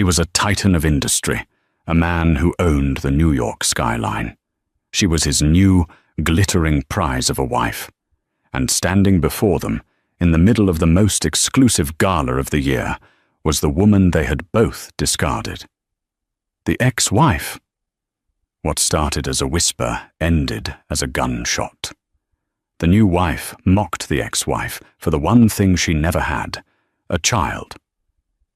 He was a titan of industry, a man who owned the New York skyline. She was his new, glittering prize of a wife. And standing before them, in the middle of the most exclusive gala of the year, was the woman they had both discarded. The ex-wife. What started as a whisper ended as a gunshot. The new wife mocked the ex-wife for the one thing she never had, a child.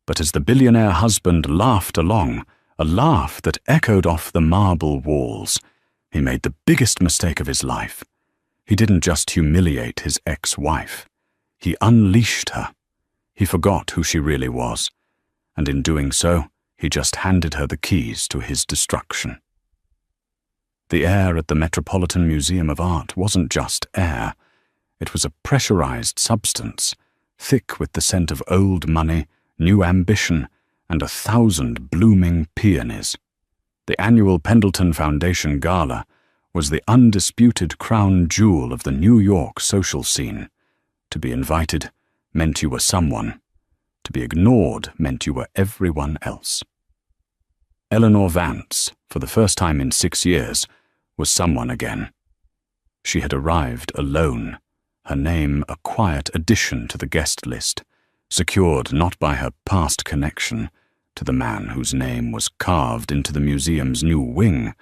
But as the billionaire husband laughed along, a laugh that echoed off the marble walls, he made the biggest mistake of his life. He didn't just humiliate his ex-wife. He unleashed her. He forgot who she really was, and in doing so, he just handed her the keys to his destruction. The air at the Metropolitan Museum of Art wasn't just air. It was a pressurized substance, thick with the scent of old money, new ambition, and 1,000 blooming peonies. The annual Pendleton Foundation Gala was the undisputed crown jewel of the New York social scene. To be invited meant you were someone. To be ignored meant you were everyone else. Eleanor Vance, for the first time in 6 years, was someone again. She had arrived alone, her name a quiet addition to the guest list, secured not by her past connection to the man whose name was carved into the museum's new wing,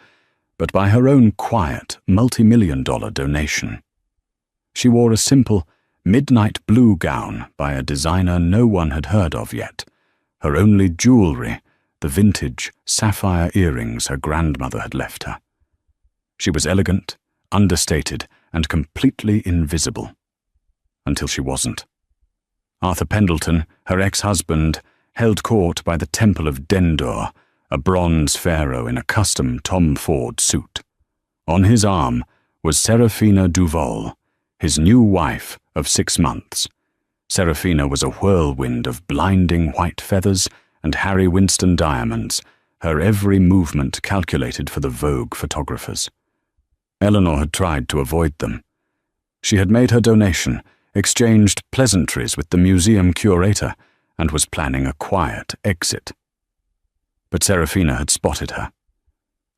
but by her own quiet, multi-million-dollar donation. She wore a simple, midnight blue gown by a designer no one had heard of yet, her only jewelry, the vintage sapphire earrings her grandmother had left her. She was elegant, understated, and completely invisible. Until she wasn't. Arthur Pendleton, her ex-husband, held court by the Temple of Dendur, a bronze pharaoh in a custom Tom Ford suit. On his arm was Serafina Duval, his new wife of 6 months. Serafina was a whirlwind of blinding white feathers and Harry Winston diamonds, her every movement calculated for the Vogue photographers. Eleanor had tried to avoid them. She had made her donation, exchanged pleasantries with the museum curator, and was planning a quiet exit. But Serafina had spotted her.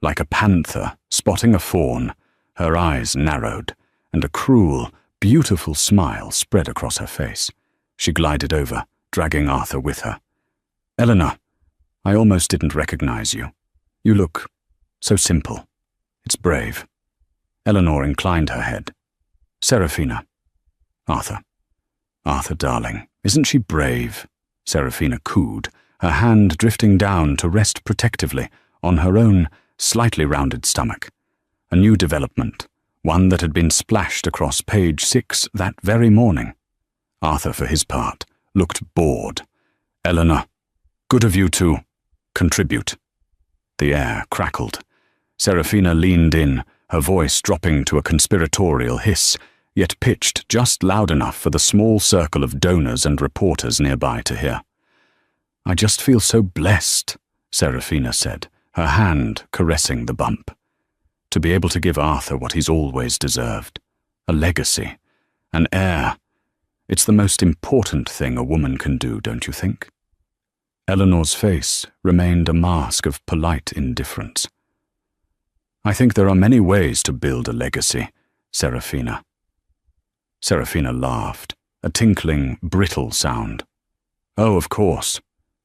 Like a panther spotting a fawn, her eyes narrowed, and a cruel, beautiful smile spread across her face. She glided over, dragging Arthur with her. "Eleanor, I almost didn't recognize you. You look so simple. It's brave." Eleanor inclined her head. "Serafina." "Arthur. Arthur, darling, isn't she brave?" Serafina cooed, her hand drifting down to rest protectively on her own slightly rounded stomach. A new development, one that had been splashed across page 6 that very morning. Arthur, for his part, looked bored. "Eleanor, good of you to contribute." The air crackled. Serafina leaned in, her voice dropping to a conspiratorial hiss, yet pitched just loud enough for the small circle of donors and reporters nearby to hear. "I just feel so blessed," Serafina said, her hand caressing the bump. "To be able to give Arthur what he's always deserved. A legacy. An heir. It's the most important thing a woman can do, don't you think?" Eleanor's face remained a mask of polite indifference. "I think there are many ways to build a legacy, Serafina." Serafina laughed, a tinkling, brittle sound. "Oh, of course,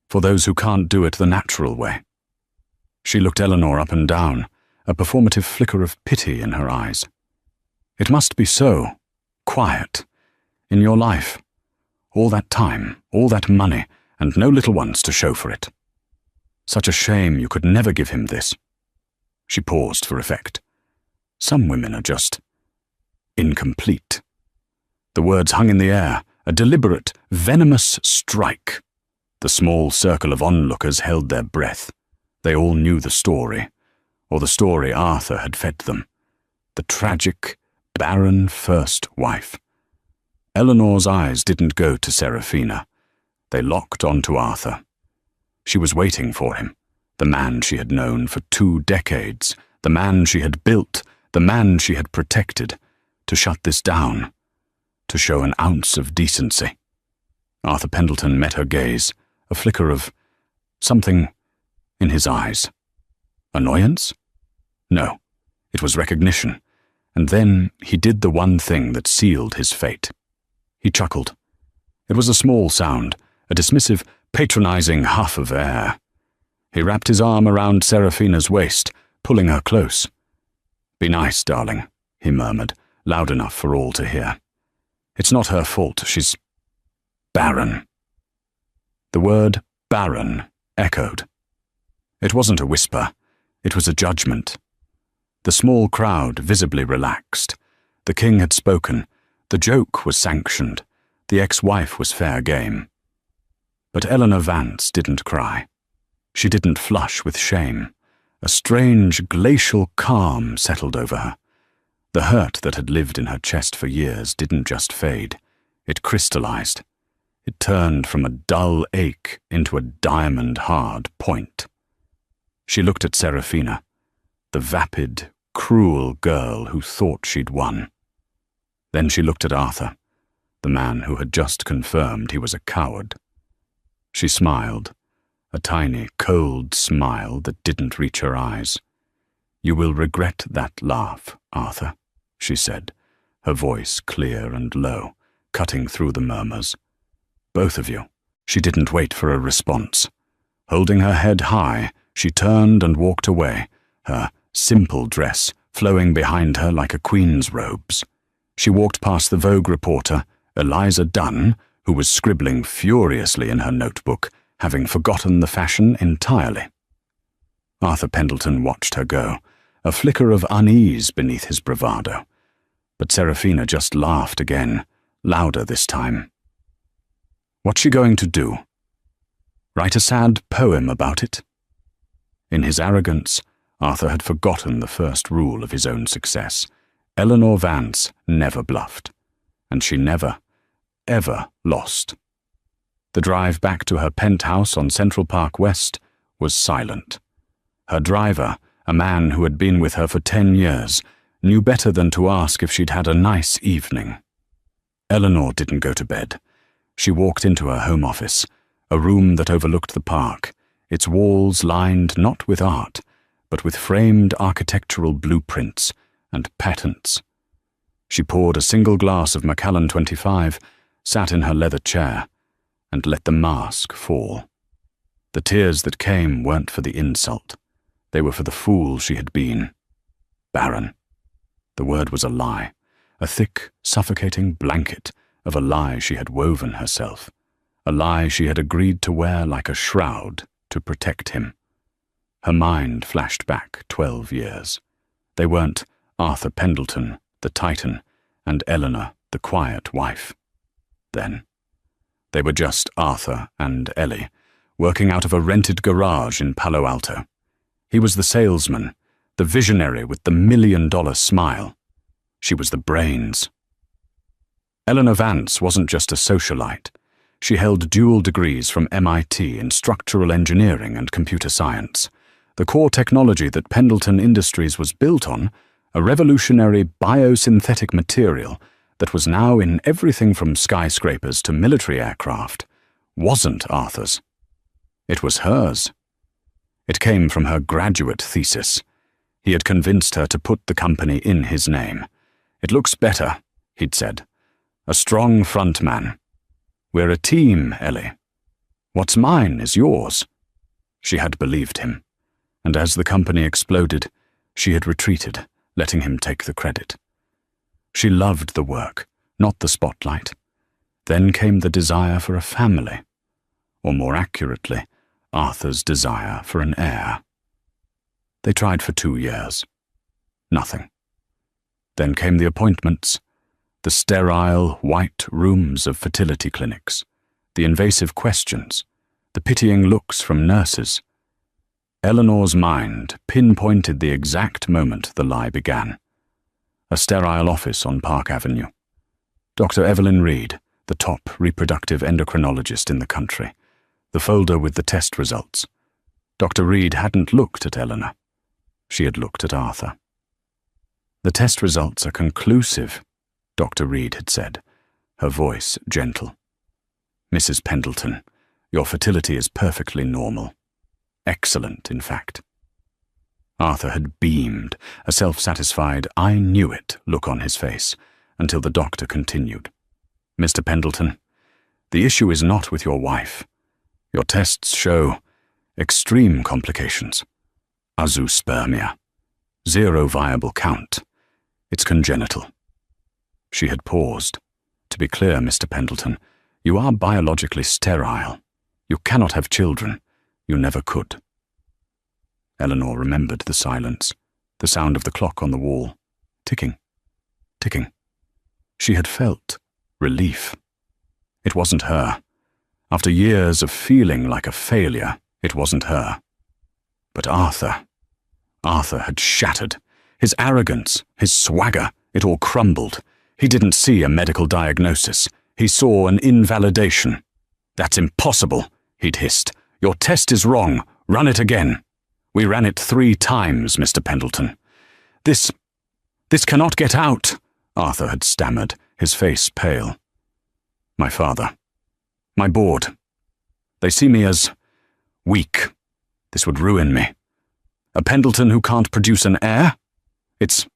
for those who can't do it the natural way." She looked Eleanor up and down, a performative flicker of pity in her eyes. "It must be so, quiet, in your life. All that time, all that money, and no little ones to show for it. Such a shame you could never give him this." She paused for effect. "Some women are just incomplete." The words hung in the air, a deliberate, venomous strike. The small circle of onlookers held their breath. They all knew the story, or the story Arthur had fed them. The tragic, barren first wife. Eleanor's eyes didn't go to Serafina. They locked onto Arthur. She was waiting for him, the man she had known for 2 decades, the man she had built, the man she had protected, to shut this down, to show an ounce of decency. Arthur Pendleton met her gaze, a flicker of something in his eyes. Annoyance? No, it was recognition. And then he did the one thing that sealed his fate. He chuckled. It was a small sound, a dismissive, patronizing huff of air. He wrapped his arm around Serafina's waist, pulling her close. "Be nice, darling," he murmured, loud enough for all to hear. "It's not her fault. She's barren." The word barren echoed. It wasn't a whisper. It was a judgment. The small crowd visibly relaxed. The king had spoken. The joke was sanctioned. The ex-wife was fair game. But Eleanor Vance didn't cry. She didn't flush with shame. A strange, glacial calm settled over her. The hurt that had lived in her chest for years didn't just fade. It crystallized. It turned from a dull ache into a diamond-hard point. She looked at Serafina, the vapid, cruel girl who thought she'd won. Then she looked at Arthur, the man who had just confirmed he was a coward. She smiled, a tiny, cold smile that didn't reach her eyes. "You will regret that laugh, Arthur," she said, her voice clear and low, cutting through the murmurs. "Both of you." She didn't wait for a response. Holding her head high, she turned and walked away, her simple dress flowing behind her like a queen's robes. She walked past the Vogue reporter, Eliza Dunn, who was scribbling furiously in her notebook, having forgotten the fashion entirely. Arthur Pendleton watched her go, a flicker of unease beneath his bravado. But Serafina just laughed again, louder this time. What's she going to do? Write a sad poem about it? In his arrogance, Arthur had forgotten the first rule of his own success. Eleanor Vance never bluffed, and she never, ever lost. The drive back to her penthouse on Central Park West was silent. Her driver, a man who had been with her for 10 years, knew better than to ask if she'd had a nice evening. Eleanor didn't go to bed. She walked into her home office, a room that overlooked the park, its walls lined not with art, but with framed architectural blueprints and patents. She poured a single glass of Macallan 25, sat in her leather chair, and let the mask fall. The tears that came weren't for the insult. They were for the fool she had been. Barren. The word was a lie, a thick, suffocating blanket of a lie she had woven herself, a lie she had agreed to wear like a shroud to protect him. Her mind flashed back 12 years. They weren't Arthur Pendleton, the Titan, and Eleanor, the quiet wife. Then, they were just Arthur and Ellie, working out of a rented garage in Palo Alto. He was the salesman, the visionary with the $1 million smile. She was the brains. Eleanor Vance wasn't just a socialite. She held dual degrees from MIT in structural engineering and computer science. The core technology that Pendleton Industries was built on, a revolutionary biosynthetic material that was now in everything from skyscrapers to military aircraft, wasn't Arthur's. It was hers. It came from her graduate thesis. He had convinced her to put the company in his name. "It looks better," he'd said. "A strong front man. We're a team, Ellie. What's mine is yours." She had believed him, and as the company exploded, she had retreated, letting him take the credit. She loved the work, not the spotlight. Then came the desire for a family, or more accurately, Arthur's desire for an heir. They tried for 2 years. Nothing. Then came the appointments, the sterile, white rooms of fertility clinics, the invasive questions, the pitying looks from nurses. Eleanor's mind pinpointed the exact moment the lie began. A sterile office on Park Avenue. Dr. Evelyn Reed, the top reproductive endocrinologist in the country. The folder with the test results. Dr. Reed hadn't looked at Eleanor. She had looked at Arthur. "The test results are conclusive," Dr. Reed had said, her voice gentle. "Mrs. Pendleton, your fertility is perfectly normal. Excellent, in fact. Arthur had beamed, a self-satisfied "I knew it" look on his face, until the doctor continued. "Mr. Pendleton, the issue is not with your wife. Your tests show extreme complications. Azoospermia. 0 viable count. It's congenital." She had paused. "To be clear, Mr. Pendleton, you are biologically sterile. You cannot have children. You never could." Eleanor remembered the silence, the sound of the clock on the wall. Ticking. Ticking. She had felt relief. It wasn't her. After years of feeling like a failure, it wasn't her. But Arthur had shattered. His arrogance, his swagger, it all crumbled. He didn't see a medical diagnosis. He saw an invalidation. "That's impossible," he'd hissed. "Your test is wrong. Run it again." "We ran it 3 times, Mr. Pendleton." This cannot get out," Arthur had stammered, his face pale. "My father. My board. They see me as weak. This would ruin me. A Pendleton who can't produce an heir? It's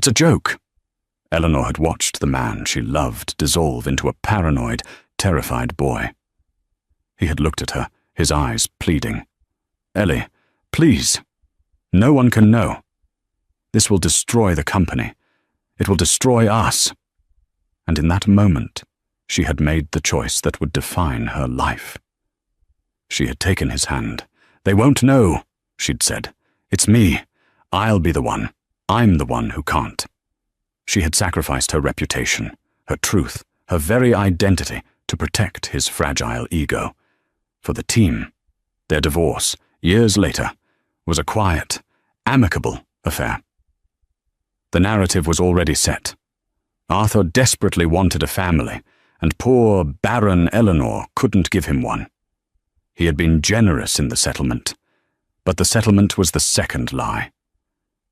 a joke." Eleanor had watched the man she loved dissolve into a paranoid, terrified boy. He had looked at her, his eyes pleading. "Ellie, please. No one can know. This will destroy the company. It will destroy us." And in that moment, she had made the choice that would define her life. She had taken his hand. "They won't know," she'd said. "It's me. I'll be the one. I'm the one who can't." She had sacrificed her reputation, her truth, her very identity to protect his fragile ego. For the team, their divorce, years later, was a quiet, amicable affair. The narrative was already set. Arthur desperately wanted a family, and poor, barren Eleanor couldn't give him one. He had been generous in the settlement, but the settlement was the second lie.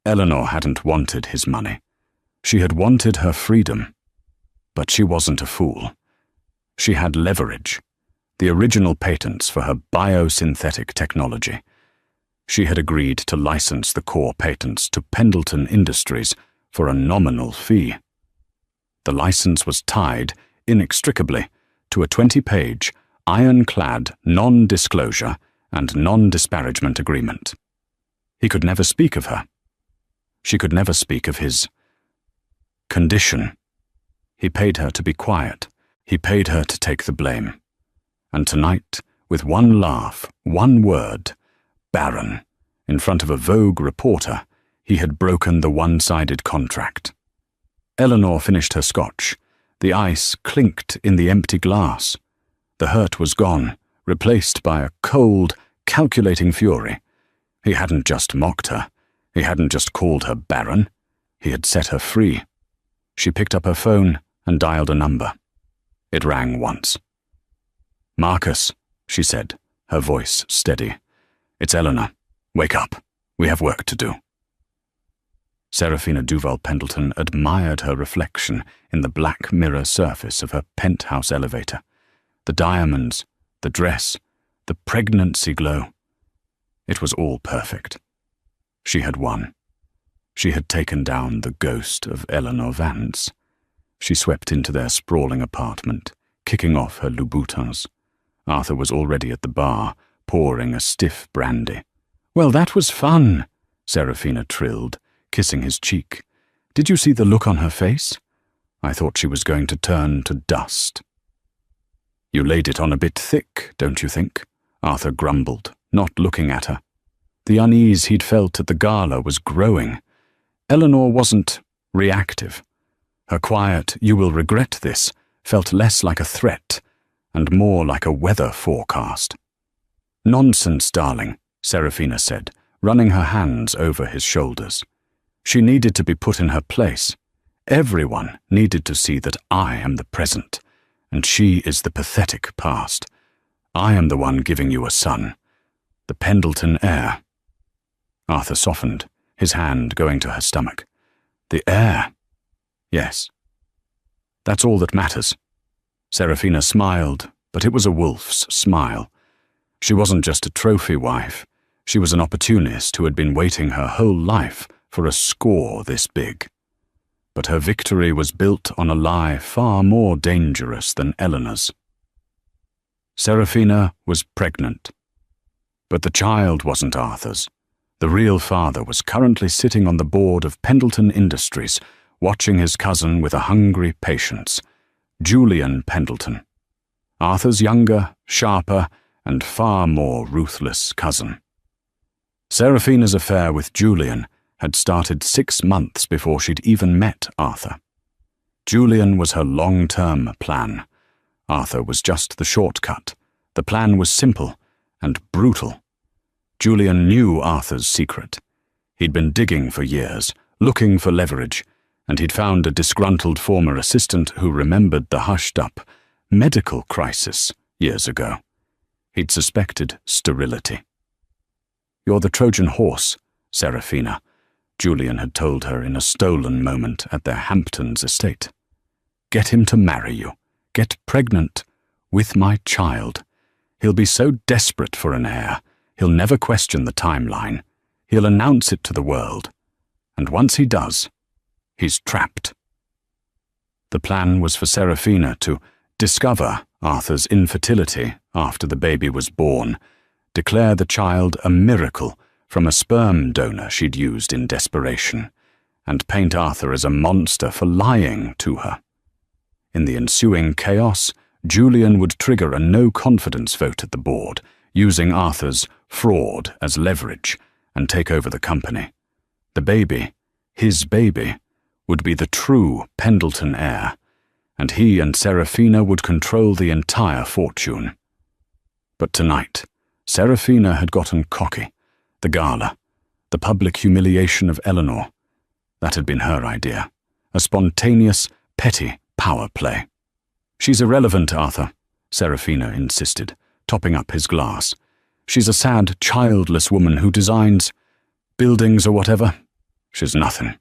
Eleanor hadn't wanted his money. She had wanted her freedom. But she wasn't a fool. She had leverage, the original patents for her biosynthetic technology. She had agreed to license the core patents to Pendleton Industries for a nominal fee. The license was tied, inextricably, to a 20-page, ironclad non-disclosure and non-disparagement agreement. He could never speak of her. She could never speak of his condition. He paid her to be quiet. He paid her to take the blame. And tonight, with one laugh, one word, "Baron," in front of a Vogue reporter, he had broken the one-sided contract. Eleanor finished her scotch. The ice clinked in the empty glass. The hurt was gone, replaced by a cold, calculating fury. He hadn't just mocked her. He hadn't just called her Baron. He had set her free. She picked up her phone and dialed a number. It rang once. "Marcus," she said, her voice steady. "It's Eleanor. Wake up. We have work to do." Serafina Duval Pendleton admired her reflection in the black mirror surface of her penthouse elevator. The diamonds, the dress, the pregnancy glow. It was all perfect. She had won. She had taken down the ghost of Eleanor Vance. She swept into their sprawling apartment, kicking off her Louboutins. Arthur was already at the bar, pouring a stiff brandy. "Well, that was fun," Serafina trilled, kissing his cheek. "Did you see the look on her face? I thought she was going to turn to dust." "You laid it on a bit thick, don't you think?" Arthur grumbled, not looking at her. The unease he'd felt at the gala was growing. Eleanor wasn't reactive. Her quiet, "You will regret this," felt less like a threat and more like a weather forecast. "Nonsense, darling," Serafina said, running her hands over his shoulders. She needed to be put in her place. Everyone needed to see that I am the present, and she is the pathetic past. I am the one giving you a son, the Pendleton heir. Arthur softened, his hand going to her stomach. "The heir? Yes. That's all that matters." Serafina smiled, but it was a wolf's smile. She wasn't just a trophy wife. She was an opportunist who had been waiting her whole life for a score this big. But her victory was built on a lie far more dangerous than Eleanor's. Serafina was pregnant. But the child wasn't Arthur's. The real father was currently sitting on the board of Pendleton Industries, watching his cousin with a hungry patience, Julian Pendleton, Arthur's younger, sharper, and far more ruthless cousin. Serafina's affair with Julian had started 6 months before she'd even met Arthur. Julian was her long-term plan. Arthur was just the shortcut. The plan was simple and brutal. Julian knew Arthur's secret. He'd been digging for years, looking for leverage, and he'd found a disgruntled former assistant who remembered the hushed-up medical crisis years ago. He'd suspected sterility. "You're the Trojan horse, Serafina," Julian had told her in a stolen moment at their Hamptons estate. "Get him to marry you. Get pregnant with my child. He'll be so desperate for an heir, he'll never question the timeline. He'll announce it to the world. And once he does, he's trapped." The plan was for Serafina to discover Arthur's infertility after the baby was born, declare the child a miracle from a sperm donor she'd used in desperation, and paint Arthur as a monster for lying to her. In the ensuing chaos, Julian would trigger a no-confidence vote at the board, using Arthur's fraud as leverage, and take over the company. The baby, his baby, would be the true Pendleton heir, and he and Serafina would control the entire fortune. But tonight, Serafina had gotten cocky. The gala, the public humiliation of Eleanor, that had been her idea. A spontaneous, petty power play. "She's irrelevant, Arthur," Serafina insisted, topping up his glass. "She's a sad, childless woman who designs buildings or whatever. She's nothing.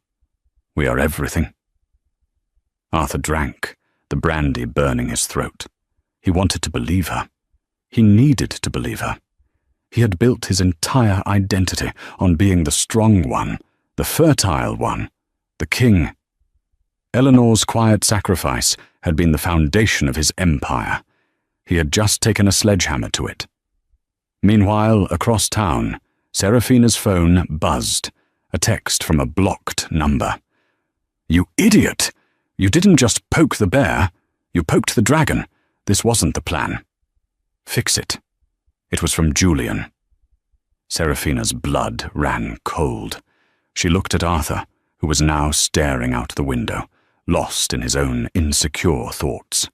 We are everything." Arthur drank, the brandy burning his throat. He wanted to believe her. He needed to believe her. He had built his entire identity on being the strong one, the fertile one, the king. Eleanor's quiet sacrifice had been the foundation of his empire. He had just taken a sledgehammer to it. Meanwhile, across town, Serafina's phone buzzed, a text from a blocked number. "You idiot! You didn't just poke the bear, you poked the dragon. This wasn't the plan. Fix it." It was from Julian. Serafina's blood ran cold. She looked at Arthur, who was now staring out the window, lost in his own insecure thoughts.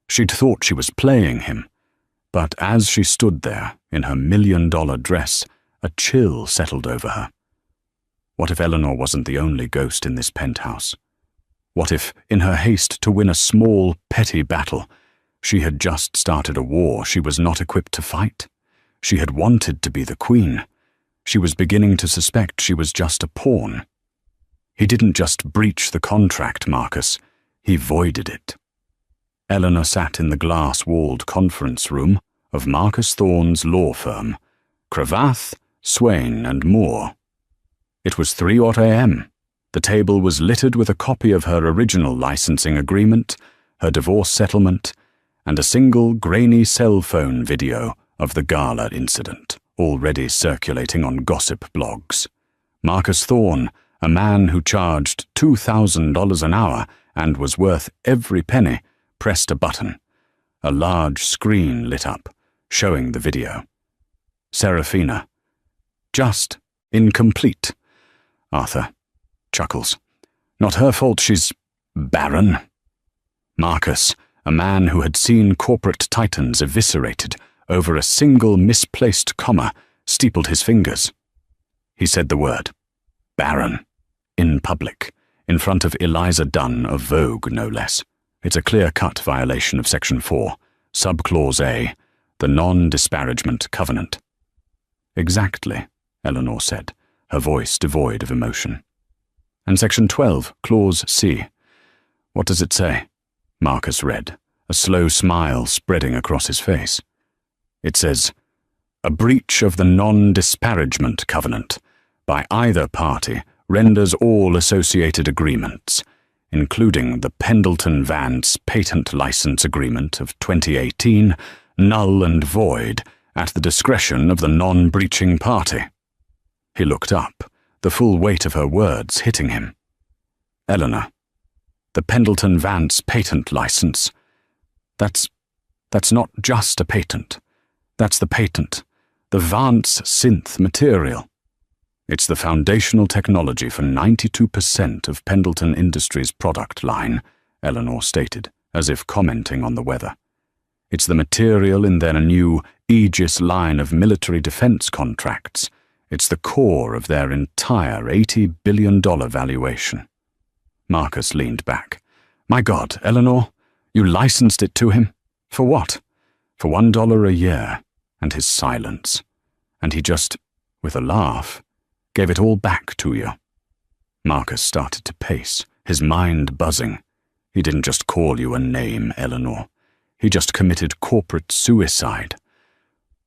She'd thought she was playing him, but as she stood there in her $1,000,000 dress, a chill settled over her. What if Eleanor wasn't the only ghost in this penthouse? What if, in her haste to win a small, petty battle, she had just started a war she was not equipped to fight? She had wanted to be the queen. She was beginning to suspect she was just a pawn. He didn't just breach the contract, Marcus. He voided it. Eleanor sat in the glass-walled conference room of Marcus Thorne's law firm, Cravath, Swain and Moore. It was 3 a.m. The table was littered with a copy of her original licensing agreement, her divorce settlement, and a single grainy cell phone video of the gala incident, already circulating on gossip blogs. Marcus Thorne, a man who charged $2,000 an hour and was worth every penny, pressed a button. A large screen lit up, showing the video. Serafina. Just incomplete. Arthur chuckles. Not her fault she's barren. Marcus, a man who had seen corporate titans eviscerated over a single misplaced comma, steepled his fingers. He said the word, barren, in public, in front of Eliza Dunn of Vogue, no less. It's a clear-cut violation of Section 4, Subclause A, the non-disparagement covenant. Exactly, Eleanor said, her voice devoid of emotion. And Section 12, Clause C. What does it say? Marcus read, a slow smile spreading across his face. It says, A breach of the non-disparagement covenant by either party renders all associated agreements, including the Pendleton-Vance Patent License Agreement of 2018, null and void at the discretion of the non-breaching party. He looked up, the full weight of her words hitting him. Eleanor, the Pendleton-Vance Patent License, that's not just a patent. That's the patent, the Vance synth material. It's the foundational technology for 92% of Pendleton Industries' product line, Eleanor stated, as if commenting on the weather. It's the material in their new Aegis line of military defense contracts. It's the core of their entire $80 billion valuation. Marcus leaned back. My God, Eleanor, you licensed it to him? For what? For $1 a year, and his silence. And he just, with a laugh, gave it all back to you. Marcus started to pace, his mind buzzing. He didn't just call you a name, Eleanor. He just committed corporate suicide.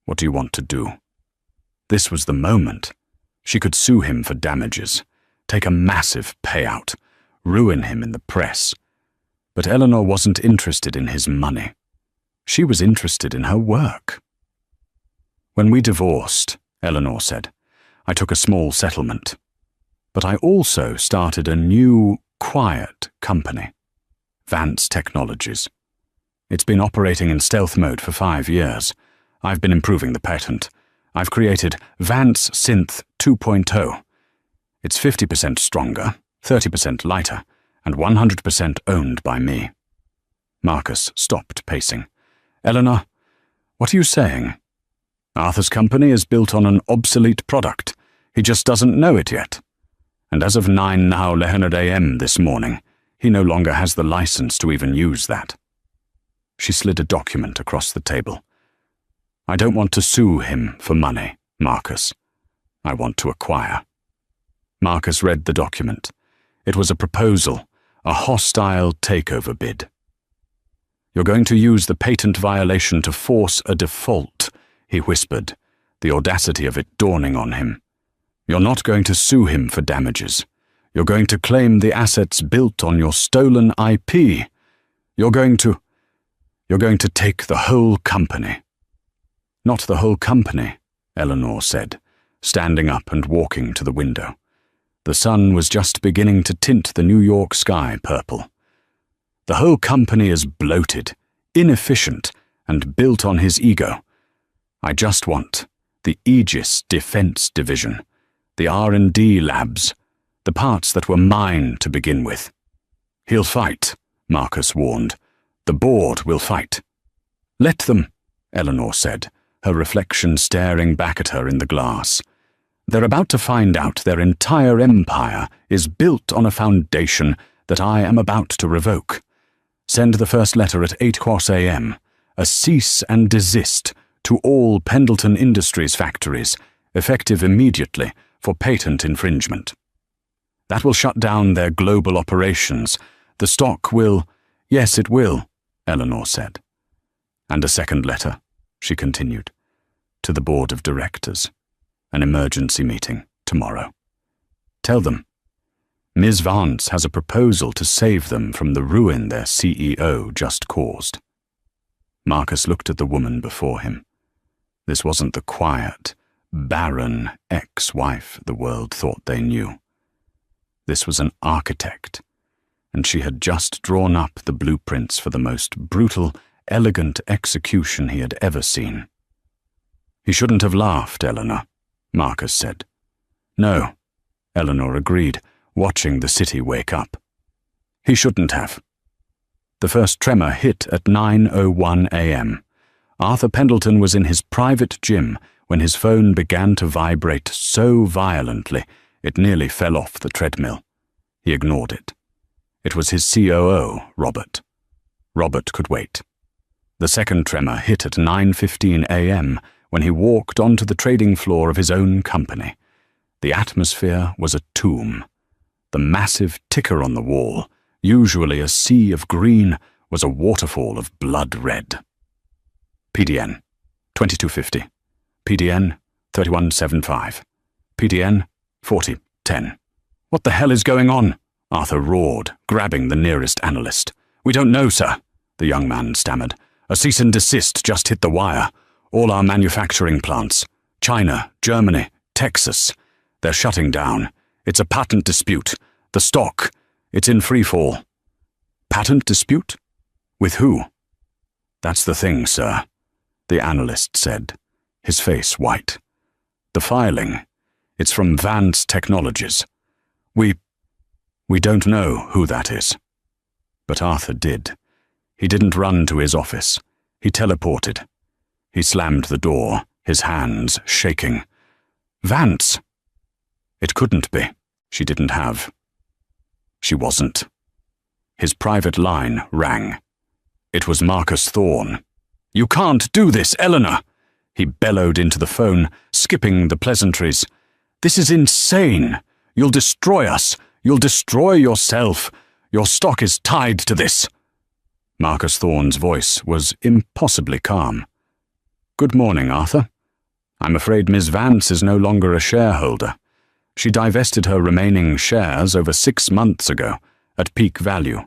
What do you want to do? This was the moment. She could sue him for damages, take a massive payout, ruin him in the press. But Eleanor wasn't interested in his money. She was interested in her work. When we divorced, Eleanor said, I took a small settlement. But I also started a new, quiet company, Vance Technologies. It's been operating in stealth mode for 5 years. I've been improving the patent. I've created Vance Synth 2.0. It's 50% stronger, 30% lighter, and 100% owned by me. Marcus stopped pacing. Eleanor, what are you saying? Arthur's company is built on an obsolete product. He just doesn't know it yet. And as of 9 now Leonard AM this morning, he no longer has the license to even use that. She slid a document across the table. I don't want to sue him for money, Marcus. I want to acquire. Marcus read the document. It was a proposal, a hostile takeover bid. You're going to use the patent violation to force a default, he whispered, the audacity of it dawning on him. You're not going to sue him for damages. You're going to claim the assets built on your stolen IP. You're going to take the whole company. Not the whole company, Eleanor said, standing up and walking to the window. The sun was just beginning to tint the New York sky purple. The whole company is bloated, inefficient, and built on his ego. I just want the Aegis Defense Division, the R&D labs, the parts that were mine to begin with. He'll fight, Marcus warned. The board will fight. Let them, Eleanor said, her reflection staring back at her in the glass. They're about to find out their entire empire is built on a foundation that I am about to revoke. Send the first letter at 8 a.m., a cease and desist to all Pendleton Industries factories, effective immediately for patent infringement. That will shut down their global operations. The stock will— Yes, it will, Eleanor said. And a second letter, she continued, to the board of directors. An emergency meeting tomorrow. Tell them, Ms. Vance has a proposal to save them from the ruin their CEO just caused. Marcus looked at the woman before him. This wasn't the quiet, barren ex-wife the world thought they knew. This was an architect, and she had just drawn up the blueprints for the most brutal, elegant execution he had ever seen. He shouldn't have laughed, Eleanor, Marcus said. No, Eleanor agreed, watching the city wake up. He shouldn't have. The first tremor hit at 9:01 a.m. Arthur Pendleton was in his private gym when his phone began to vibrate so violently it nearly fell off the treadmill. He ignored it. It was his COO, Robert. Robert could wait. The second tremor hit at 9:15 a.m. when he walked onto the trading floor of his own company. The atmosphere was a tomb. The massive ticker on the wall, usually a sea of green, was a waterfall of blood red. PDN, 2250. PDN 3175. PDN 4010. What the hell is going on? Arthur roared, grabbing the nearest analyst. We don't know, sir, the young man stammered. A cease and desist just hit the wire. All our manufacturing plants. China, Germany, Texas. They're shutting down. It's a patent dispute. The stock. It's in free fall. Patent dispute? With who? That's the thing, sir, the analyst said, his face white. The filing. It's from Vance Technologies. We don't know who that is. But Arthur did. He didn't run to his office. He teleported. He slammed the door, his hands shaking. Vance! It couldn't be. She didn't have. She wasn't. His private line rang. It was Marcus Thorne. You can't do this, Eleanor! He bellowed into the phone, skipping the pleasantries. This is insane! You'll destroy us! You'll destroy yourself! Your stock is tied to this! Marcus Thorne's voice was impossibly calm. Good morning, Arthur. I'm afraid Miss Vance is no longer a shareholder. She divested her remaining shares over 6 months ago, at peak value.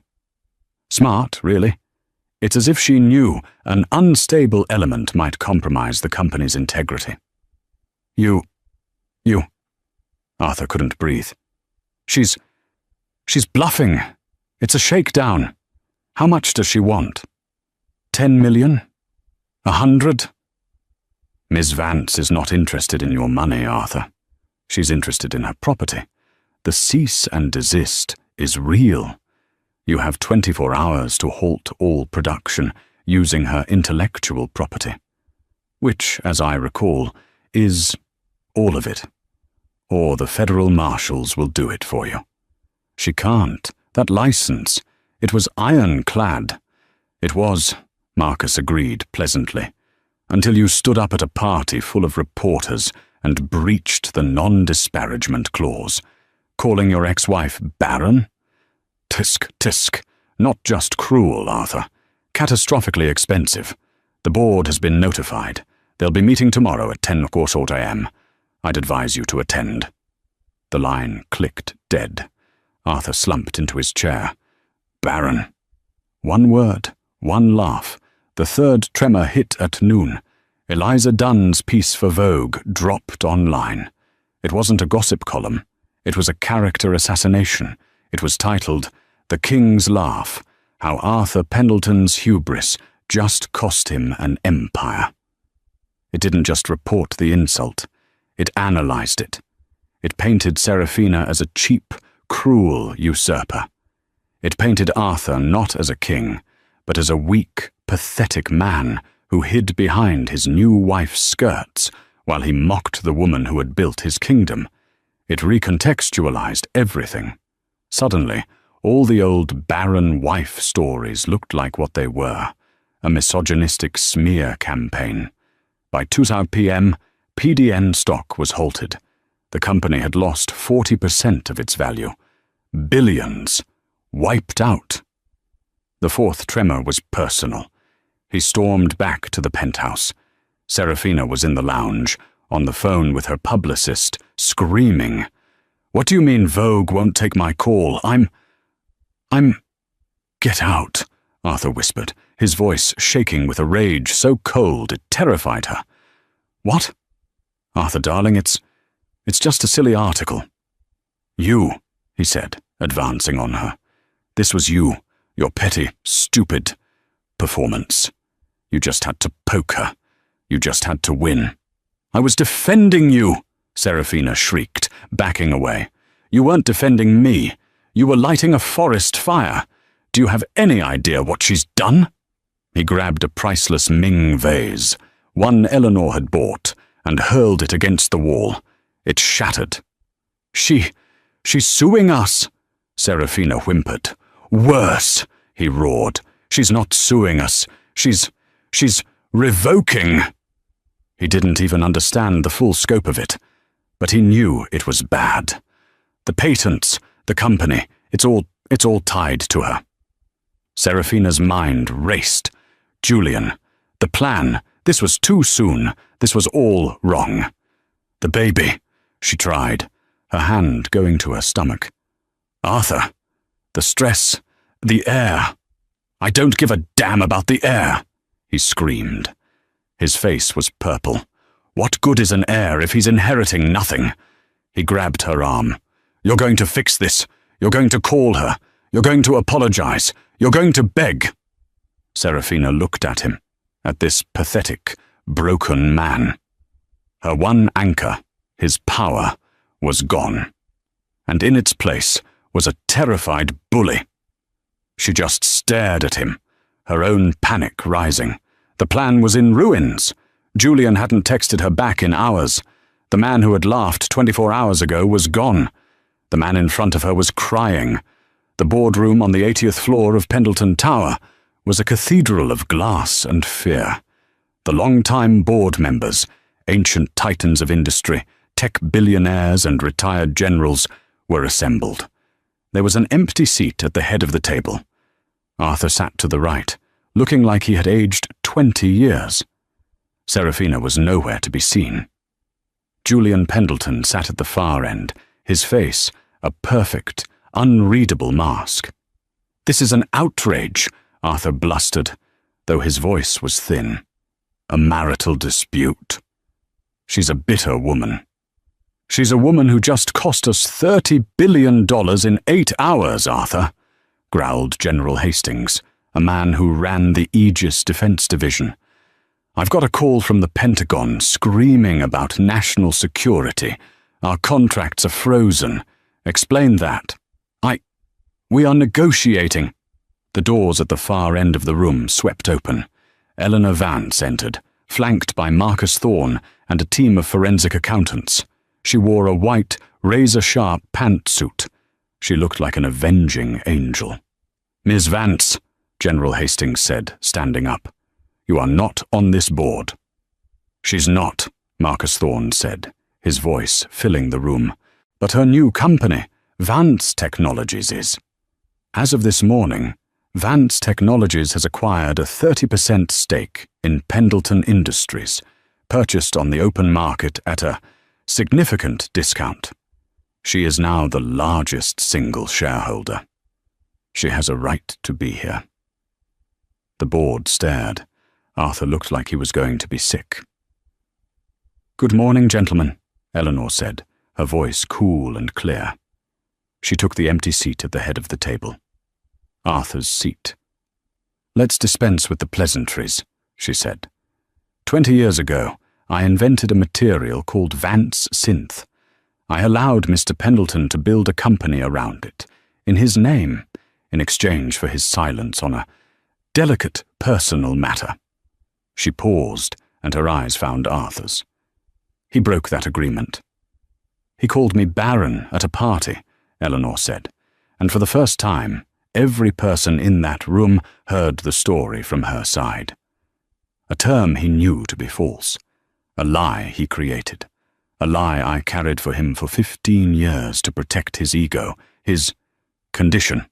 Smart, really. It's as if she knew an unstable element might compromise the company's integrity. You... Arthur couldn't breathe. She's bluffing. It's a shakedown. How much does she want? 10 million? 100? Miss Vance is not interested in your money, Arthur. She's interested in her property. The cease and desist is real. You have 24 hours to halt all production using her intellectual property, which, as I recall, is all of it. Or the federal marshals will do it for you. She can't. That license, it was ironclad. It was, Marcus agreed pleasantly, until you stood up at a party full of reporters and breached the non-disparagement clause, calling your ex-wife Baron? Tisk, tisk. Not just cruel, Arthur. Catastrophically expensive. The board has been notified. They'll be meeting tomorrow at 10:15 a.m. I'd advise you to attend. The line clicked dead. Arthur slumped into his chair. Baron. One word, one laugh. The third tremor hit at noon. Eliza Dunn's piece for Vogue dropped online. It wasn't a gossip column. It was a character assassination. It was titled, The King's Laugh, How Arthur Pendleton's Hubris Just Cost Him an Empire. It didn't just report the insult. It analyzed it. It painted Serafina as a cheap, cruel usurper. It painted Arthur not as a king, but as a weak, pathetic man who hid behind his new wife's skirts while he mocked the woman who had built his kingdom. It recontextualized everything. Suddenly, all the old barren wife stories looked like what they were, a misogynistic smear campaign. By 2 p.m., PDN stock was halted. The company had lost 40% of its value. Billions. Wiped out. The fourth tremor was personal. He stormed back to the penthouse. Serafina was in the lounge, on the phone with her publicist, screaming. What do you mean Vogue won't take my call? I'm... Get out, Arthur whispered, his voice shaking with a rage so cold it terrified her. What? Arthur, darling, it's just a silly article. You, he said, advancing on her. This was you, your petty, stupid performance. You just had to poke her. You just had to win. I was defending you, Serafina shrieked, backing away. You weren't defending me. You were lighting a forest fire. Do you have any idea what she's done? He grabbed a priceless Ming vase, one Eleanor had bought, and hurled it against the wall. It shattered. She's suing us, Serafina whimpered. Worse, he roared. She's not suing us. She's revoking. He didn't even understand the full scope of it, but he knew it was bad. The patents, the company, it's all tied to her. Serafina's mind raced. Julian, the plan, This was too soon. This was all wrong. The baby, she tried, her hand going to her stomach. Arthur, the stress, the air. I don't give a damn about the air, he screamed. His face was purple. What good is an heir if he's inheriting nothing? He grabbed her arm. You're going to fix this. You're going to call her. You're going to apologize. You're going to beg. Serafina looked at him, at this pathetic, broken man. Her one anchor, his power, was gone. And in its place was a terrified bully. She just stared at him, her own panic rising. The plan was in ruins. Julian hadn't texted her back in hours. The man who had laughed 24 hours ago was gone. The man in front of her was crying. The boardroom on the 80th floor of Pendleton Tower was a cathedral of glass and fear. The long-time board members, ancient titans of industry, tech billionaires and retired generals, were assembled. There was an empty seat at the head of the table. Arthur sat to the right, looking like he had aged 20 years. Serafina was nowhere to be seen. Julian Pendleton sat at the far end, his face a perfect, unreadable mask. "This is an outrage," Arthur blustered, though his voice was thin. "A marital dispute. She's a bitter woman. She's a woman who just cost us $30 billion in 8 hours, Arthur," growled General Hastings, a man who ran the Aegis Defense Division. "I've got a call from the Pentagon screaming about national security. Our contracts are frozen. Explain that. We are negotiating." The doors at the far end of the room swept open. Eleanor Vance entered, flanked by Marcus Thorne and a team of forensic accountants. She wore a white, razor-sharp pantsuit. She looked like an avenging angel. "Ms. Vance," General Hastings said, standing up, "you are not on this board." "She's not," Marcus Thorne said, his voice filling the room. "But her new company, Vance Technologies, is. As of this morning, Vance Technologies has acquired a 30% stake in Pendleton Industries, purchased on the open market at a significant discount. She is now the largest single shareholder. She has a right to be here." The board stared. Arthur looked like he was going to be sick. "Good morning, gentlemen," Eleanor said, her voice cool and clear. She took the empty seat at the head of the table. Arthur's seat. "Let's dispense with the pleasantries," she said. 20 years ago, I invented a material called Vance Synth. I allowed Mr. Pendleton to build a company around it, in his name, in exchange for his silence on a delicate personal matter." She paused, and her eyes found Arthur's. "He broke that agreement." "He called me Baron at a party," Eleanor said, and for the first time, every person in that room heard the story from her side. A term he knew to be false, a lie he created, a lie I carried for him for 15 years to protect his ego, his condition.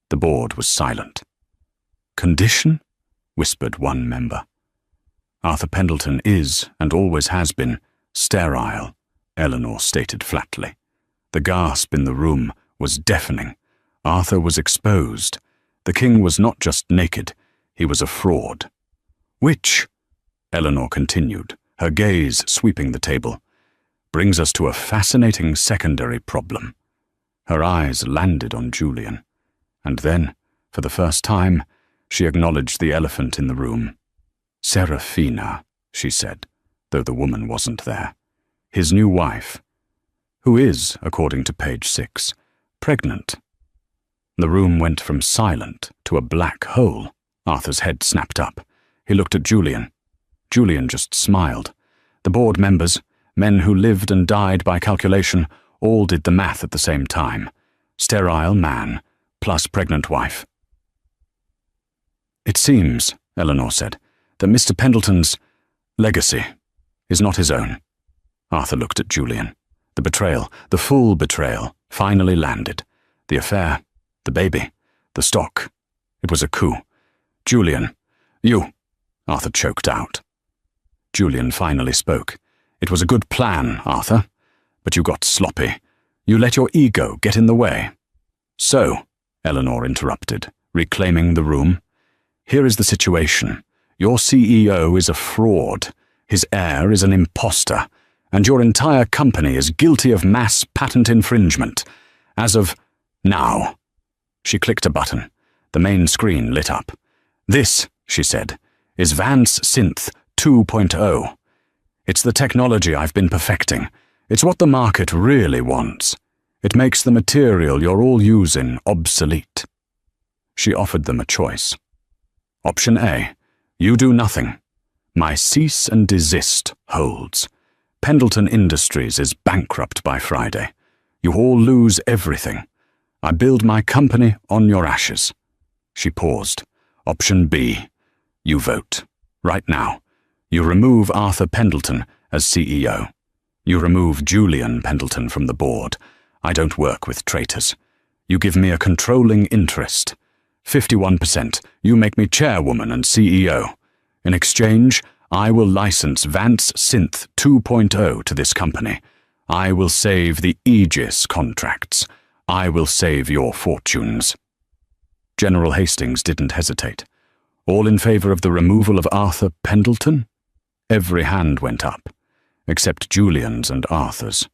The board was silent. "Condition?" whispered one member. "Arthur Pendleton is, and always has been, sterile," Eleanor stated flatly. The gasp in the room was deafening. Arthur was exposed. The king was not just naked, he was a fraud. "Which," Eleanor continued, her gaze sweeping the table, "brings us to a fascinating secondary problem." Her eyes landed on Julian, and then, for the first time, she acknowledged the elephant in the room. "Serafina," she said, though the woman wasn't there. "His new wife, who is, according to page 6, pregnant." The room went from silent to a black hole. Arthur's head snapped up. He looked at Julian. Julian just smiled. The board members, men who lived and died by calculation, all did the math at the same time. Sterile man, plus pregnant wife. "It seems," Eleanor said, "that Mr. Pendleton's legacy is not his own." Arthur looked at Julian. The betrayal, the full betrayal, finally landed. The affair, the baby, the stock. It was a coup. "Julian, you," Arthur choked out. Julian finally spoke. "It was a good plan, Arthur, but you got sloppy. You let your ego get in the way." "So," Eleanor interrupted, reclaiming the room, "here is the situation. Your CEO is a fraud, his heir is an imposter, and your entire company is guilty of mass patent infringement. As of now." She clicked a button. The main screen lit up. "This," she said, "is Vance Synth 2.0. It's the technology I've been perfecting. It's what the market really wants. It makes the material you're all using obsolete." She offered them a choice. Option A, you do nothing. My cease and desist holds. Pendleton Industries is bankrupt by Friday. You all lose everything. I build my company on your ashes. She paused. Option B, you vote. Right now. You remove Arthur Pendleton as CEO. You remove Julian Pendleton from the board. I don't work with traitors. You give me a controlling interest. 51%. You make me chairwoman and CEO. In exchange, I will license Vance Synth 2.0 to this company. I will save the Aegis contracts. I will save your fortunes. General Hastings didn't hesitate. All in favor of the removal of Arthur Pendleton? Every hand went up, except Julian's and Arthur's.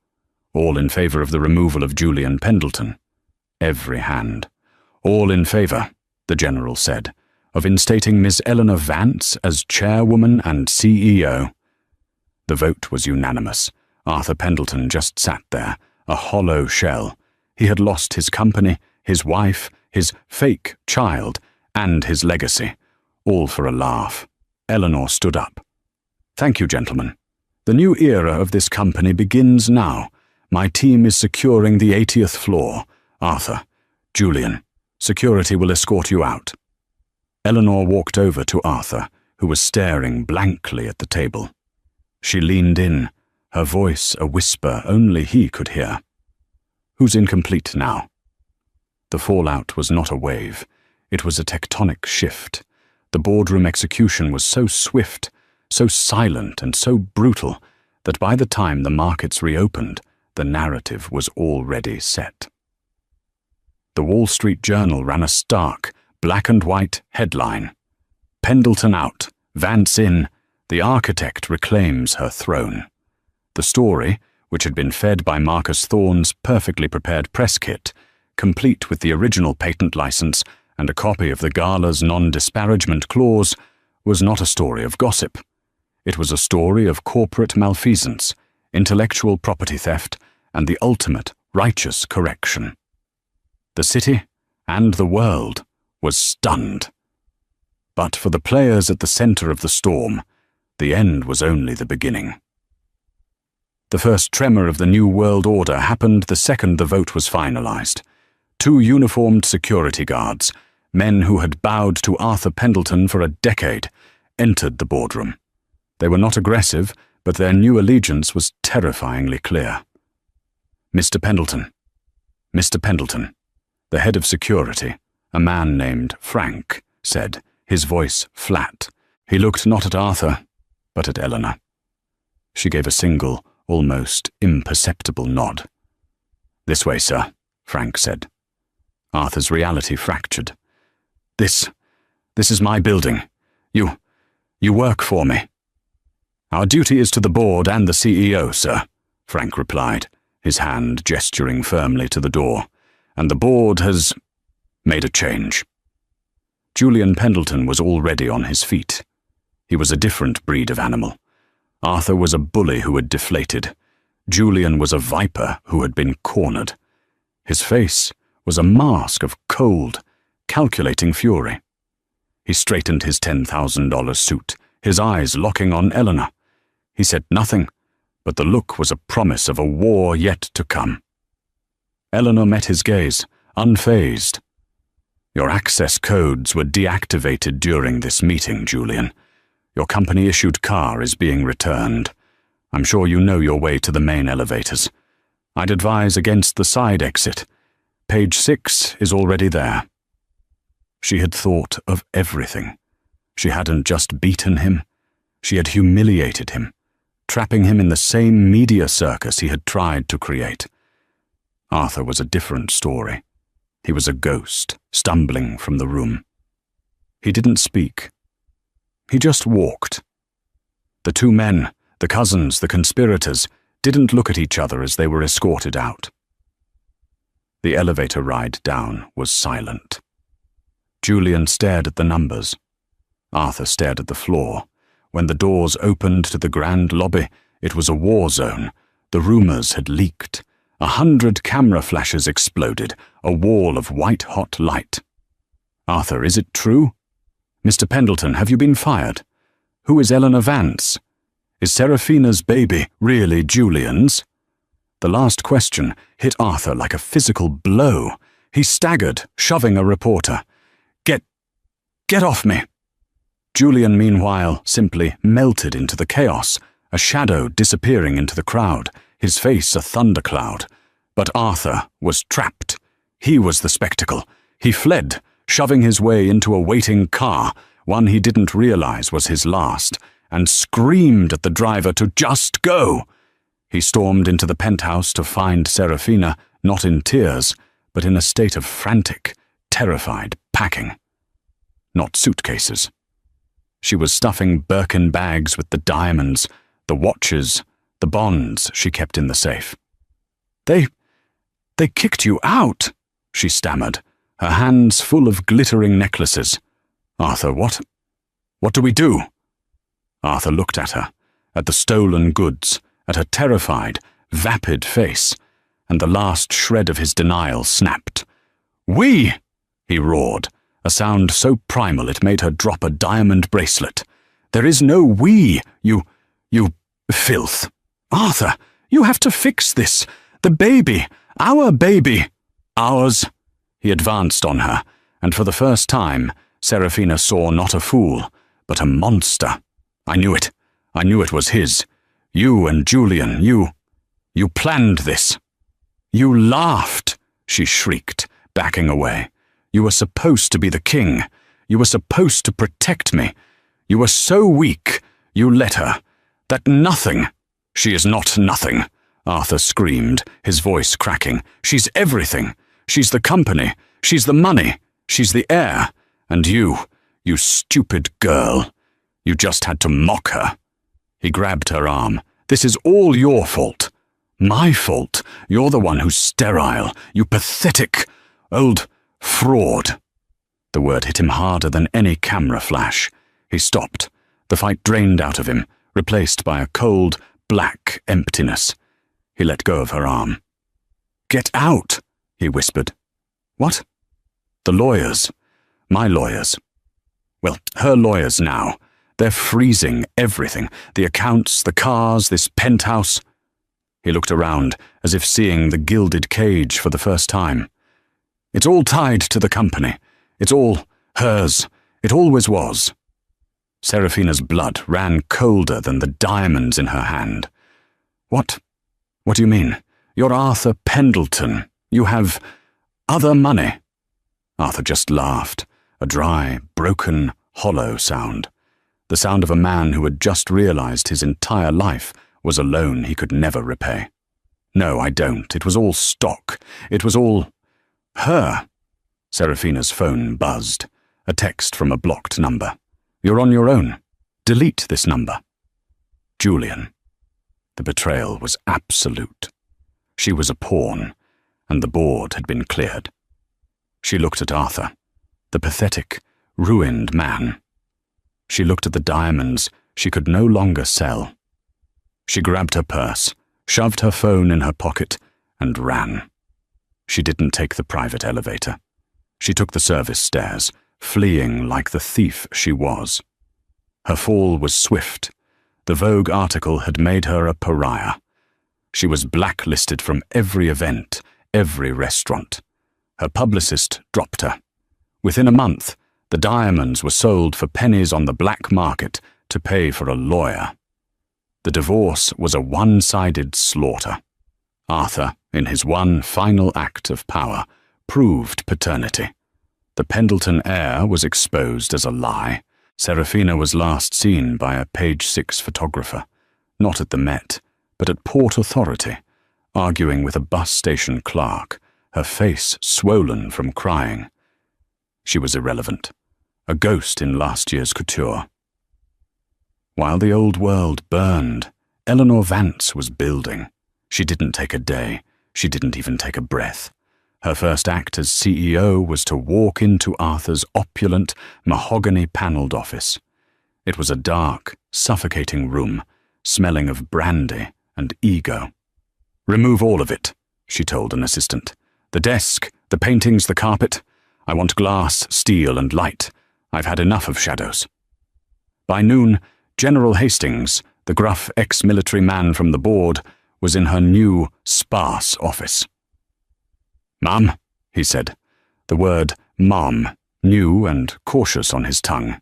All in favor of the removal of Julian Pendleton? Every hand. All in favor, the General said, of instating Miss Eleanor Vance as chairwoman and CEO. The vote was unanimous. Arthur Pendleton just sat there, a hollow shell. He had lost his company, his wife, his fake child, and his legacy, all for a laugh. Eleanor stood up. Thank you, gentlemen. The new era of this company begins now. My team is securing the 80th floor. Arthur, Julian, security will escort you out. Eleanor walked over to Arthur, who was staring blankly at the table. She leaned in, her voice a whisper only he could hear. Who's incomplete now? The fallout was not a wave. It was a tectonic shift. The boardroom execution was so swift, so silent and so brutal that by the time the markets reopened, the narrative was already set. The Wall Street Journal ran a stark, black and white headline. Pendleton out, Vance in, the architect reclaims her throne. The story, which had been fed by Marcus Thorne's perfectly prepared press kit, complete with the original patent license and a copy of the gala's non-disparagement clause, was not a story of gossip. It was a story of corporate malfeasance, intellectual property theft, and the ultimate righteous correction. The city, and the world, was stunned. But for the players at the center of the storm, the end was only the beginning. The first tremor of the New World Order happened the second the vote was finalized. 2 uniformed security guards, men who had bowed to Arthur Pendleton for a decade, entered the boardroom. They were not aggressive, but their new allegiance was terrifyingly clear. Mr. Pendleton. Mr. Pendleton. The head of security, a man named Frank, said, his voice flat. He looked not at Arthur, but at Eleanor. She gave a single, almost imperceptible nod. This way, sir, Frank said. Arthur's reality fractured. This is my building. You work for me. Our duty is to the board and the CEO, sir, Frank replied, his hand gesturing firmly to the door. And the board has made a change. Julian Pendleton was already on his feet. He was a different breed of animal. Arthur was a bully who had deflated. Julian was a viper who had been cornered. His face was a mask of cold, calculating fury. He straightened his $10,000 suit, his eyes locking on Eleanor. He said nothing, but the look was a promise of a war yet to come. Eleanor met his gaze, unfazed. Your access codes were deactivated during this meeting, Julian. Your company-issued car is being returned. I'm sure you know your way to the main elevators. I'd advise against the side exit. Page 6 is already there. She had thought of everything. She hadn't just beaten him. She had humiliated him, trapping him in the same media circus he had tried to create. Arthur was a different story. He was a ghost, stumbling from the room. He didn't speak. He just walked. The two men, the cousins, the conspirators, didn't look at each other as they were escorted out. The elevator ride down was silent. Julian stared at the numbers. Arthur stared at the floor. When the doors opened to the grand lobby, it was a war zone. The rumors had leaked. 100 camera flashes exploded, a wall of white-hot light. "Arthur, is it true? Mr. Pendleton, have you been fired? Who is Eleanor Vance? Is Seraphina's baby really Julian's?" The last question hit Arthur like a physical blow. He staggered, shoving a reporter. Get off me!" Julian, meanwhile, simply melted into the chaos, a shadow disappearing into the crowd, his face a thundercloud. But Arthur was trapped. He was the spectacle. He fled, shoving his way into a waiting car, one he didn't realize was his last, and screamed at the driver to just go. He stormed into the penthouse to find Seraphina, not in tears, but in a state of frantic, terrified packing. Not suitcases. She was stuffing Birkin bags with the diamonds, the watches, the bonds she kept in the safe. They kicked you out," she stammered, her hands full of glittering necklaces. "Arthur, what do we do?" Arthur looked at her, at the stolen goods, at her terrified, vapid face, and the last shred of his denial snapped. "We!" he roared, a sound so primal it made her drop a diamond bracelet. "There is no we, you filth. Arthur, you have to fix this. The baby, our baby, ours." He advanced on her, and for the first time, Seraphina saw not a fool, but a monster. "I knew it. I knew it was his. You and Julian, you planned this." "You laughed," she shrieked, backing away. "You were supposed to be the king. You were supposed to protect me. You were so weak, you let her. That nothing—" "She is not nothing," Arthur screamed, his voice cracking. "She's everything. She's the company. She's the money. She's the heir. And you stupid girl. You just had to mock her." He grabbed her arm. "This is all your fault." "My fault? You're the one who's sterile. You pathetic old fraud." The word hit him harder than any camera flash. He stopped. The fight drained out of him, replaced by a cold, black emptiness. He let go of her arm. "Get out," he whispered. "What?" "The lawyers. My lawyers. Well, her lawyers now. They're freezing everything. The accounts, the cars, this penthouse." He looked around, as if seeing the gilded cage for the first time. "It's all tied to the company. It's all hers. It always was." Seraphina's blood ran colder than the diamonds in her hand. What do you mean? You're Arthur Pendleton. You have other money." Arthur just laughed, a dry, broken, hollow sound. The sound of a man who had just realized his entire life was a loan he could never repay. "No, I don't. It was all stock. It was all her." Seraphina's phone buzzed. A text from a blocked number. "You're on your own. Delete this number." Julian. The betrayal was absolute. She was a pawn, and the board had been cleared. She looked at Arthur, the pathetic, ruined man. She looked at the diamonds she could no longer sell. She grabbed her purse, shoved her phone in her pocket, and ran. She didn't take the private elevator. She took the service stairs, fleeing like the thief she was. Her fall was swift. The Vogue article had made her a pariah. She was blacklisted from every event, every restaurant. Her publicist dropped her. Within a month, the diamonds were sold for pennies on the black market to pay for a lawyer. The divorce was a one-sided slaughter. Arthur, in his one final act of power, proved paternity. The Pendleton heir was exposed as a lie. Serafina was last seen by a Page 6 photographer, not at the Met, but at Port Authority, arguing with a bus station clerk, her face swollen from crying. She was irrelevant, a ghost in last year's couture. While the old world burned, Eleanor Vance was building. She didn't take a day. She didn't even take a breath. Her first act as CEO was to walk into Arthur's opulent, mahogany-panelled office. It was a dark, suffocating room, smelling of brandy and ego. "Remove all of it," she told an assistant. "The desk, the paintings, the carpet. I want glass, steel, and light. I've had enough of shadows." By noon, General Hastings, the gruff ex-military man from the board, was in her new, sparse office. "Ma'am," he said, the word "ma'am" new and cautious on his tongue.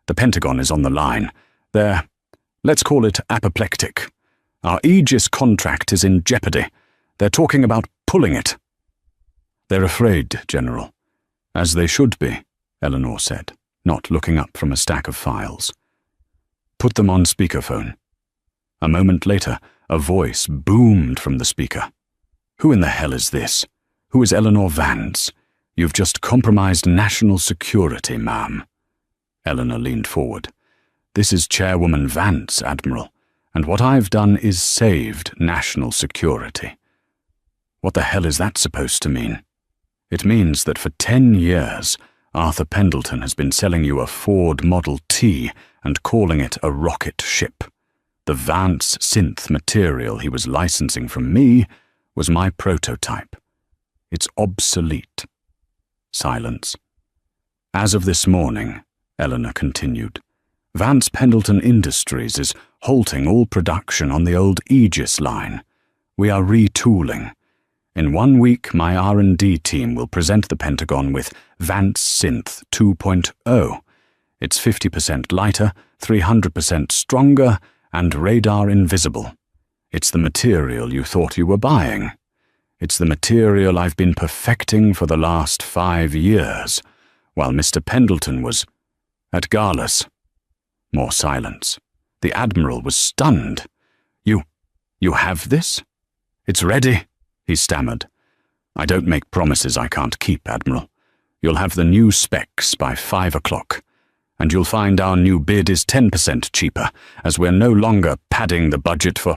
"The Pentagon is on the line. Let's call it apoplectic. Our Aegis contract is in jeopardy. They're talking about pulling it." "They're afraid, General." "As they should be," Eleanor said, not looking up from a stack of files. "Put them on speakerphone." A moment later, a voice boomed from the speaker. "Who in the hell is this? Who is Eleanor Vance? You've just compromised national security, ma'am." Eleanor leaned forward. "This is Chairwoman Vance, Admiral, and what I've done is saved national security." "What the hell is that supposed to mean?" "It means that for 10 years, Arthur Pendleton has been selling you a Ford Model T and calling it a rocket ship. The Vance synth material he was licensing from me was my prototype. It's obsolete." Silence. "As of this morning," Eleanor continued, "Vance Pendleton Industries is halting all production on the old Aegis line. We are retooling. In 1 week, my R&D team will present the Pentagon with Vance Synth 2.0. It's 50% lighter, 300% stronger, and radar invisible. It's the material you thought you were buying. It's the material I've been perfecting for the last 5 years, while Mr. Pendleton was at Galas." More silence. The Admiral was stunned. You have this? It's ready," he stammered. "I don't make promises I can't keep, Admiral. You'll have the new specs by 5 o'clock, and you'll find our new bid is 10% cheaper, as we're no longer padding the budget for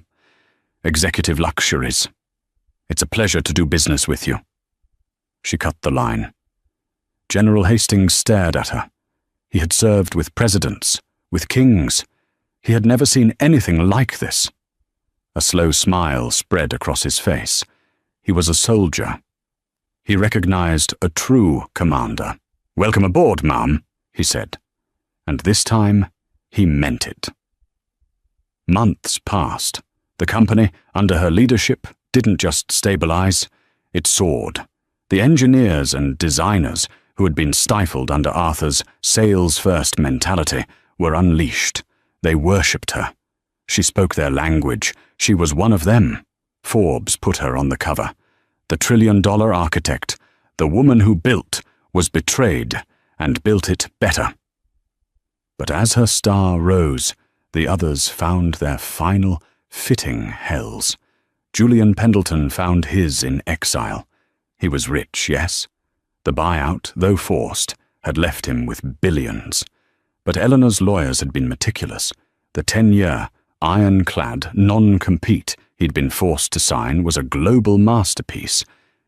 executive luxuries. It's a pleasure to do business with you." She cut the line. General Hastings stared at her. He had served with presidents, with kings. He had never seen anything like this. A slow smile spread across his face. He was a soldier. He recognized a true commander. "Welcome aboard, ma'am," he said. And this time, he meant it. Months passed. The company, under her leadership, didn't just stabilize, it soared. The engineers and designers, who had been stifled under Arthur's sales-first mentality, were unleashed. They worshipped her. She spoke their language. She was one of them. Forbes put her on the cover. The trillion-dollar architect, the woman who built, was betrayed and built it better. But as her star rose, the others found their final, fitting hells. Julian Pendleton found his in exile. He was rich, yes. The buyout, though forced, had left him with billions. But Eleanor's lawyers had been meticulous. The 10-year, ironclad non-compete he'd been forced to sign was a global masterpiece.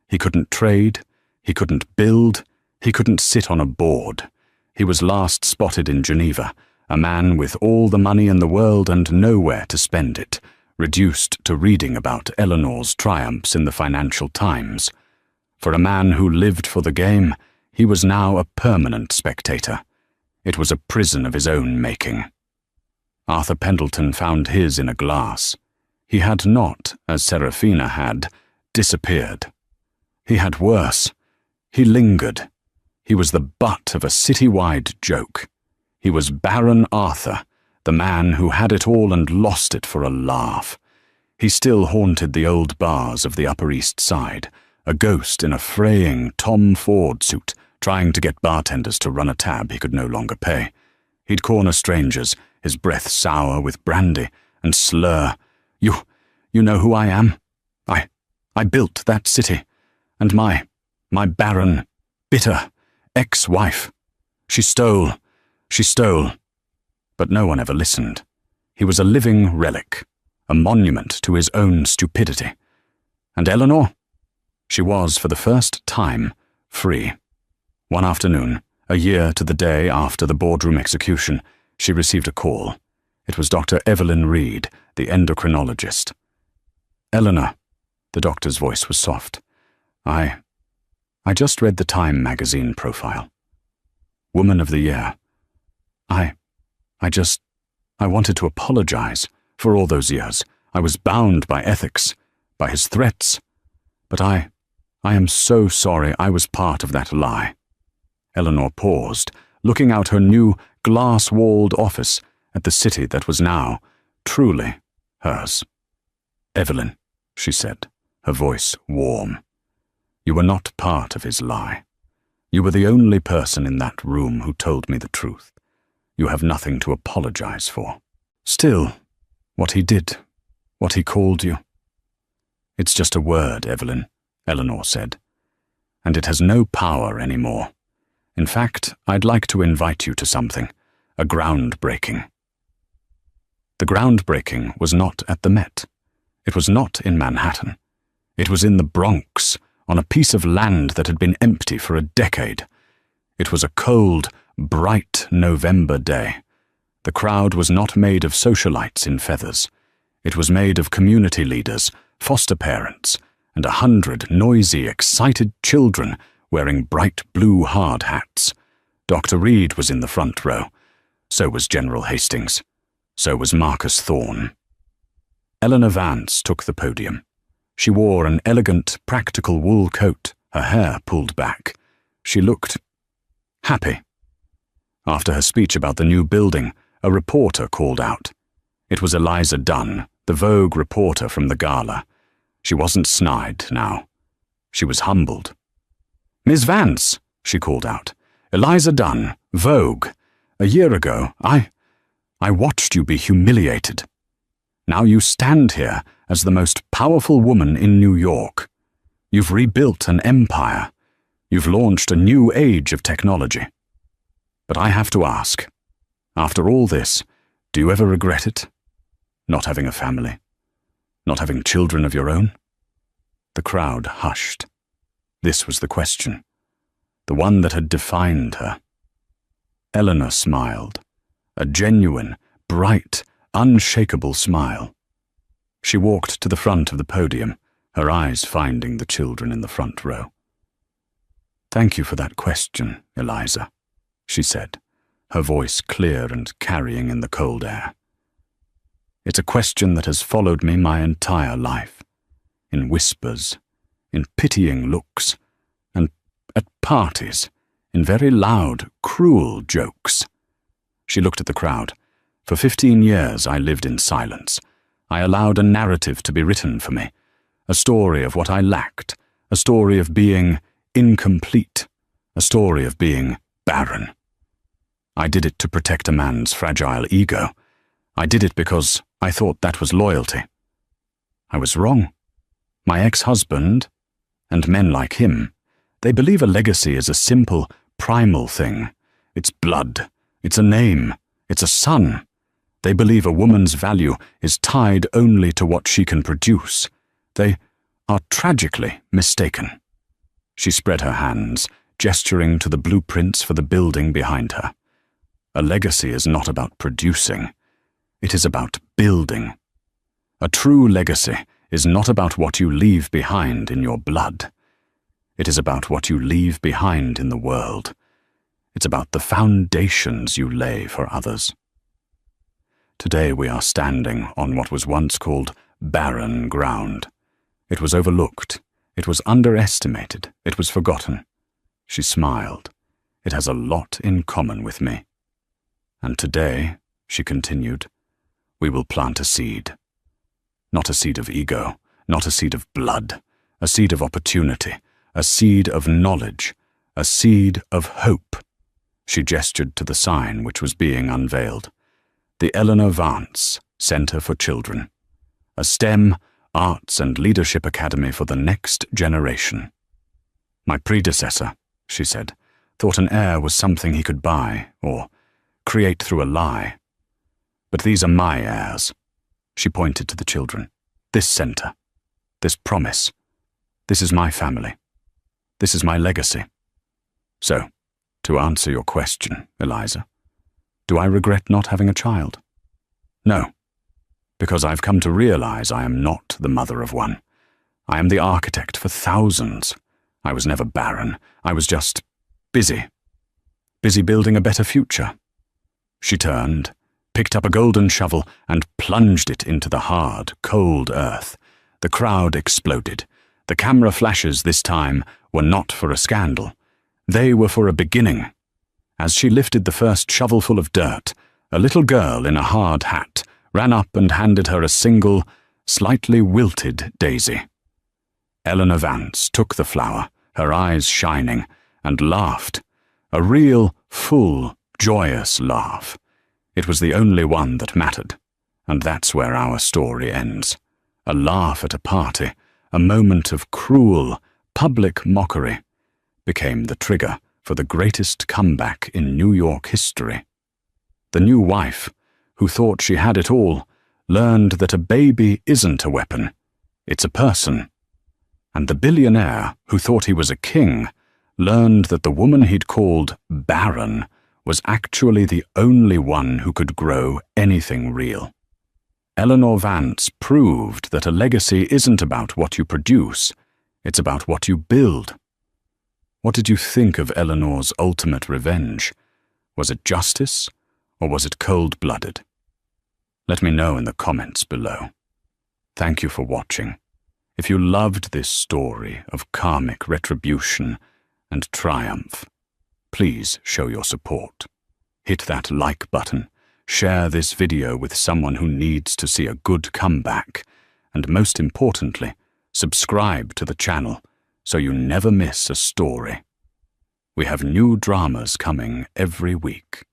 He couldn't trade, he couldn't build, he couldn't sit on a board. He was last spotted in Geneva, a man with all the money in the world and nowhere to spend it, reduced to reading about Eleanor's triumphs in the Financial Times. For a man who lived for the game, he was now a permanent spectator. It was a prison of his own making. Arthur Pendleton found his in a glass. He had not, as Serafina had, disappeared. He had worse. He lingered. He was the butt of a city-wide joke. He was Baron Arthur, the man who had it all and lost it for a laugh. He still haunted the old bars of the Upper East Side, a ghost in a fraying Tom Ford suit, trying to get bartenders to run a tab he could no longer pay. He'd corner strangers, his breath sour with brandy, and slur. You know who I am? I built that city, and my barren, bitter ex-wife. She stole. But no one ever listened. He was a living relic, a monument to his own stupidity. And Eleanor? She was, for the first time, free. One afternoon, a year to the day after the boardroom execution, she received a call. It was Dr. Evelyn Reed, the endocrinologist. "Eleanor," the doctor's voice was soft. I just read the Time magazine profile. Woman of the Year. I wanted to apologize for all those years. I was bound by ethics, by his threats. But I am so sorry I was part of that lie." Eleanor paused, looking out her new glass-walled office at the city that was now truly hers. "Evelyn," she said, her voice warm, "you were not part of his lie. You were the only person in that room who told me the truth. You have nothing to apologize for. Still, what he did, what he called you—" "It's just a word, Evelyn," Eleanor said, "and it has no power anymore. In fact, I'd like to invite you to something, a groundbreaking." The groundbreaking was not at the Met. It was not in Manhattan. It was in the Bronx, on a piece of land that had been empty for a decade. It was a cold, bright November day. The crowd was not made of socialites in feathers. It was made of community leaders, foster parents, and 100 noisy, excited children wearing bright blue hard hats. Dr. Reed was in the front row. So was General Hastings. So was Marcus Thorne. Eleanor Vance took the podium. She wore an elegant, practical wool coat, her hair pulled back. She looked happy. After her speech about the new building, a reporter called out. It was Eliza Dunn, the Vogue reporter from the gala. She wasn't snide now. She was humbled. "Miss Vance," she called out. "Eliza Dunn, Vogue. A year ago, I watched you be humiliated. Now you stand here as the most powerful woman in New York. You've rebuilt an empire. You've launched a new age of technology. But I have to ask, after all this, do you ever regret it? Not having a family? Not having children of your own?" The crowd hushed. This was the question, the one that had defined her. Eleanor smiled, a genuine, bright, unshakable smile. She walked to the front of the podium, her eyes finding the children in the front row. "Thank you for that question, Eliza," she said, her voice clear and carrying in the cold air. "It's a question that has followed me my entire life, in whispers, in pitying looks, and at parties, in very loud, cruel jokes." She looked at the crowd. "For 15 years I lived in silence. I allowed a narrative to be written for me, a story of what I lacked, a story of being incomplete, a story of being barren. I did it to protect a man's fragile ego. I did it because I thought that was loyalty. I was wrong. My ex-husband, and men like him, they believe a legacy is a simple, primal thing. It's blood, it's a name, it's a son. They believe a woman's value is tied only to what she can produce. They are tragically mistaken." She spread her hands, gesturing to the blueprints for the building behind her. "A legacy is not about producing. It is about building. A true legacy is not about what you leave behind in your blood. It is about what you leave behind in the world. It's about the foundations you lay for others. Today we are standing on what was once called barren ground. It was overlooked. It was underestimated. It was forgotten." She smiled. "It has a lot in common with me. And today," she continued, "we will plant a seed. Not a seed of ego, not a seed of blood, a seed of opportunity, a seed of knowledge, a seed of hope." She gestured to the sign which was being unveiled. The Eleanor Vance Center for Children. A STEM, Arts and Leadership Academy for the next generation. My predecessor, she said, thought an heir was something he could buy or create through a lie. But these are my heirs. She pointed to the children. This center. This promise. This is my family. This is my legacy. So, to answer your question, Eliza, do I regret not having a child? No, because I've come to realize I am not the mother of one. I am the architect for thousands. I was never barren. I was just busy. Busy building a better future. She turned, picked up a golden shovel, and plunged it into the hard, cold earth. The crowd exploded. The camera flashes this time were not for a scandal. They were for a beginning. As she lifted the first shovelful of dirt, a little girl in a hard hat ran up and handed her a single, slightly wilted daisy. Eleanor Vance took the flower, her eyes shining, and laughed. A real, full, joyous laugh. It was the only one that mattered, and that's where our story ends. A laugh at a party, a moment of cruel, public mockery, became the trigger for the greatest comeback in New York history. The new wife, who thought she had it all, learned that a baby isn't a weapon, it's a person. And the billionaire, who thought he was a king, learned that the woman he'd called barren was actually the only one who could grow anything real. Eleanor Vance proved that a legacy isn't about what you produce, it's about what you build. What did you think of Eleanor's ultimate revenge? Was it justice, or was it cold-blooded? Let me know in the comments below. Thank you for watching. If you loved this story of karmic retribution and triumph, please show your support. Hit that like button, share this video with someone who needs to see a good comeback, and most importantly, subscribe to the channel so you never miss a story. We have new dramas coming every week.